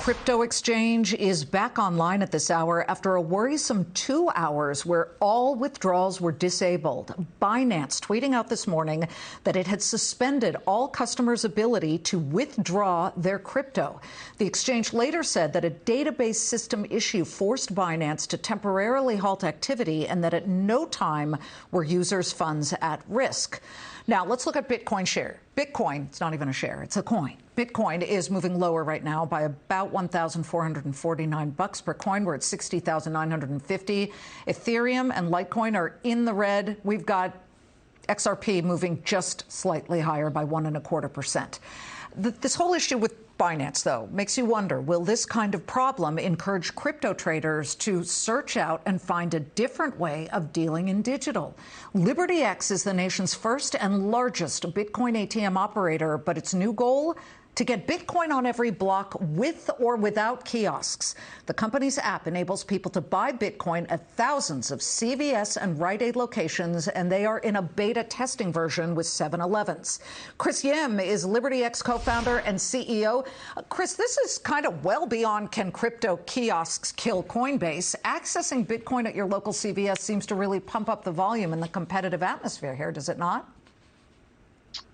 crypto exchange is back online at this hour after a worrisome 2 hours where all withdrawals were disabled. Binance tweeting out this morning that it had suspended all customers' ability to withdraw their crypto. The exchange later said that a database system issue forced Binance to temporarily halt activity and that at no time were users' funds at risk. Now, let's look at Bitcoin share. Bitcoin, it's not even a share, it's a coin. Bitcoin is moving lower right now by about $1,449 per coin. We're at 60,950. Ethereum and Litecoin are in the red. We've got XRP moving just slightly higher by 1.25%. This whole issue with Binance, though, makes you wonder, will this kind of problem encourage crypto traders to search out and find a different way of dealing in digital? LibertyX is the nation's first and largest Bitcoin ATM operator, but its new goal? To get Bitcoin on every block with or without kiosks. The company's app enables people to buy Bitcoin at thousands of CVS and Rite Aid locations, and they are in a beta testing version with 7-Elevens. Chris Yim is LibertyX co-founder and CEO. Chris, this is kind of well beyond can crypto kiosks kill Coinbase. Accessing Bitcoin at your local CVS seems to really pump up the volume in the competitive atmosphere here, does it not?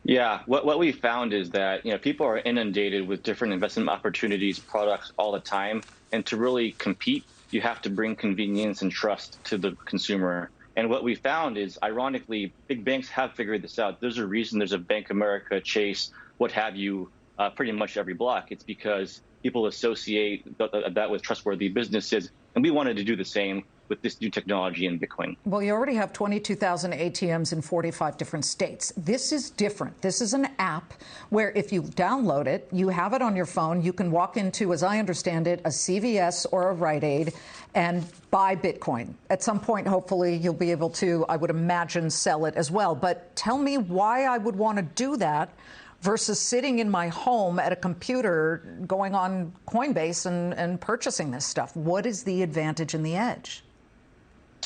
Yeah, what we found is that people are inundated with different investment opportunities, products all the time, and to really compete, you have to bring convenience and trust to the consumer. And what we found is, ironically, big banks have figured this out. There's a reason there's a Bank of America, Chase, what have you, pretty much every block. It's because people associate that with trustworthy businesses, and we wanted to do the same with this new technology in Bitcoin. Well, you already have 22,000 ATMs in 45 different states. This is different. This is an app where if you download it, you have it on your phone, you can walk into, as I understand it, a CVS or a Rite Aid and buy Bitcoin. At some point, hopefully, you'll be able to, I would imagine, sell it as well. But tell me why I would want to do that versus sitting in my home at a computer going on Coinbase and purchasing this stuff. What is the advantage and the edge?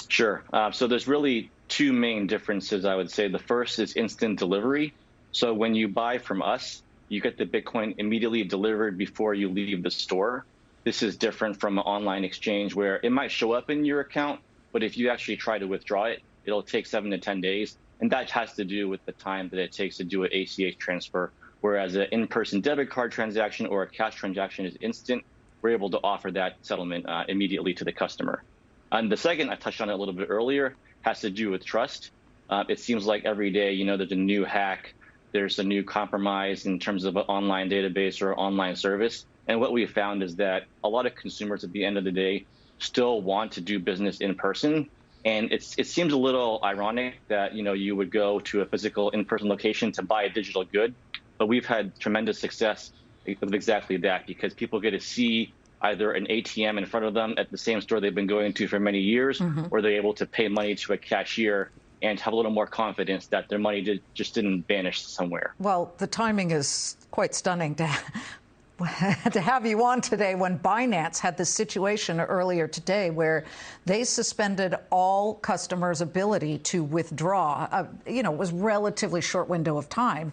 Sure. So there's really two main differences, I would say. The first is instant delivery. So when you buy from us, you get the Bitcoin immediately delivered before you leave the store. This is different from an online exchange where it might show up in your account, but if you actually try to withdraw it, it'll take 7 to 10 days. And that has to do with the time that it takes to do an ACH transfer. Whereas an in-person debit card transaction or a cash transaction is instant, we're able to offer that settlement immediately to the customer. And the second, I touched on it a little bit earlier, has to do with trust. It seems like every day, there's a new hack, there's a new compromise in terms of an online database or online service. And what we found is that a lot of consumers at the end of the day still want to do business in person. And it seems a little ironic that, you would go to a physical in-person location to buy a digital good. But we've had tremendous success with exactly that because people get to see either an ATM in front of them at the same store they've been going to for many years, or they're able to pay money to a cashier and have a little more confidence that their money just didn't vanish somewhere. Well, the timing is quite stunning to have you on today when Binance had this situation earlier today where they suspended all customers' ability to withdraw. It was a relatively short window of time.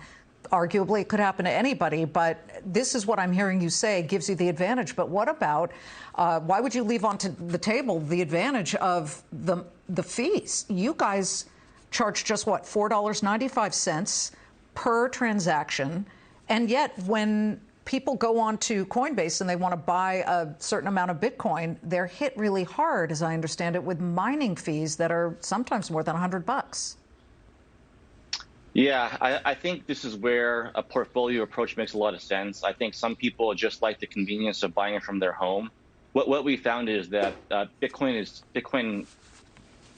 Arguably, it could happen to anybody, but this is what I'm hearing you say gives you the advantage. But what about, why would you leave onto the table the advantage of the fees? You guys charge just, what, $4.95 per transaction, and yet when people go on to Coinbase and they want to buy a certain amount of Bitcoin, they're hit really hard, as I understand it, with mining fees that are sometimes more than $100. Yeah, I think this is where a portfolio approach makes a lot of sense. I think some people just like the convenience of buying it from their home. What we found is that Bitcoin,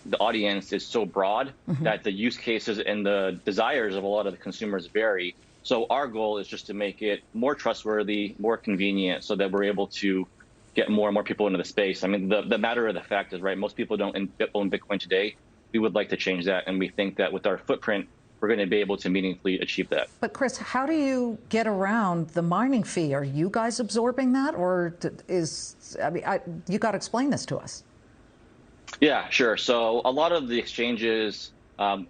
the audience is so broad that the use cases and the desires of a lot of the consumers vary. So our goal is just to make it more trustworthy, more convenient, so that we're able to get more and more people into the space. I mean, the matter of the fact is, right, most people don't own Bitcoin today. We would like to change that, and we think that with our footprint, we're going to be able to meaningfully achieve that. But Chris, how do you get around the mining fee? Are you guys absorbing that, or you got to explain this to us? Yeah, sure. So a lot of the exchanges,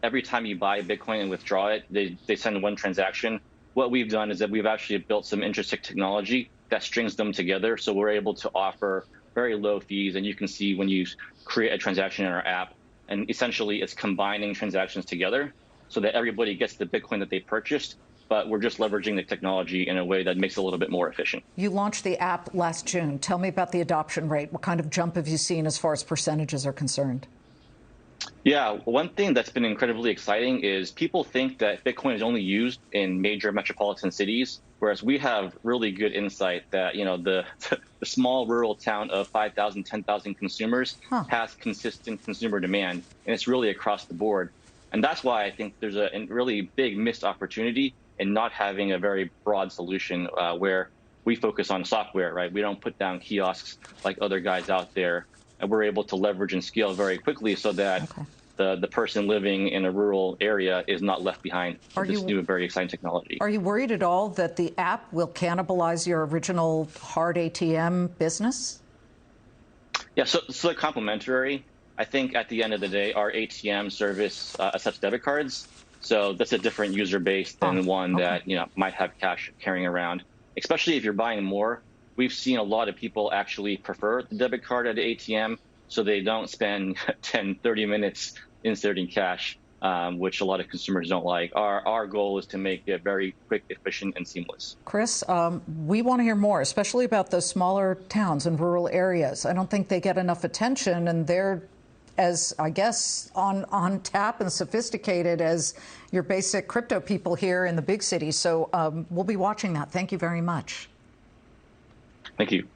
every time you buy Bitcoin and withdraw it, they send one transaction. What we've done is that we've actually built some interesting technology that strings them together. So we're able to offer very low fees. And you can see when you create a transaction in our app, and essentially it's combining transactions together so that everybody gets the Bitcoin that they purchased, but we're just leveraging the technology in a way that makes it a little bit more efficient. You launched the app last June. Tell me about the adoption rate. What kind of jump have you seen as far as percentages are concerned? Yeah, one thing that's been incredibly exciting is people think that Bitcoin is only used in major metropolitan cities, whereas we have really good insight that, you know, the small rural town of 5,000, 10,000 consumers has consistent consumer demand, and it's really across the board. And that's why I think there's a really big missed opportunity in not having a very broad solution where we focus on software, right? We don't put down kiosks like other guys out there. And we're able to leverage and scale very quickly so that the person living in a rural area is not left behind with this new, very exciting technology. Are you worried at all that the app will cannibalize your original hard ATM business? Yeah, so they're complementary. I think at the end of the day, our ATM service accepts debit cards. So that's a different user base than one that, you know, might have cash carrying around, especially if you're buying more. We've seen a lot of people actually prefer the debit card at the ATM, so they don't spend 10, 30 minutes inserting cash, which a lot of consumers don't like. Our goal is to make it very quick, efficient, and seamless. Chris, we want to hear more, especially about those smaller towns and rural areas. I don't think they get enough attention, and they're as, I guess, on tap and sophisticated as your basic crypto people here in the big cities. So we'll be watching that. Thank you very much. Thank you.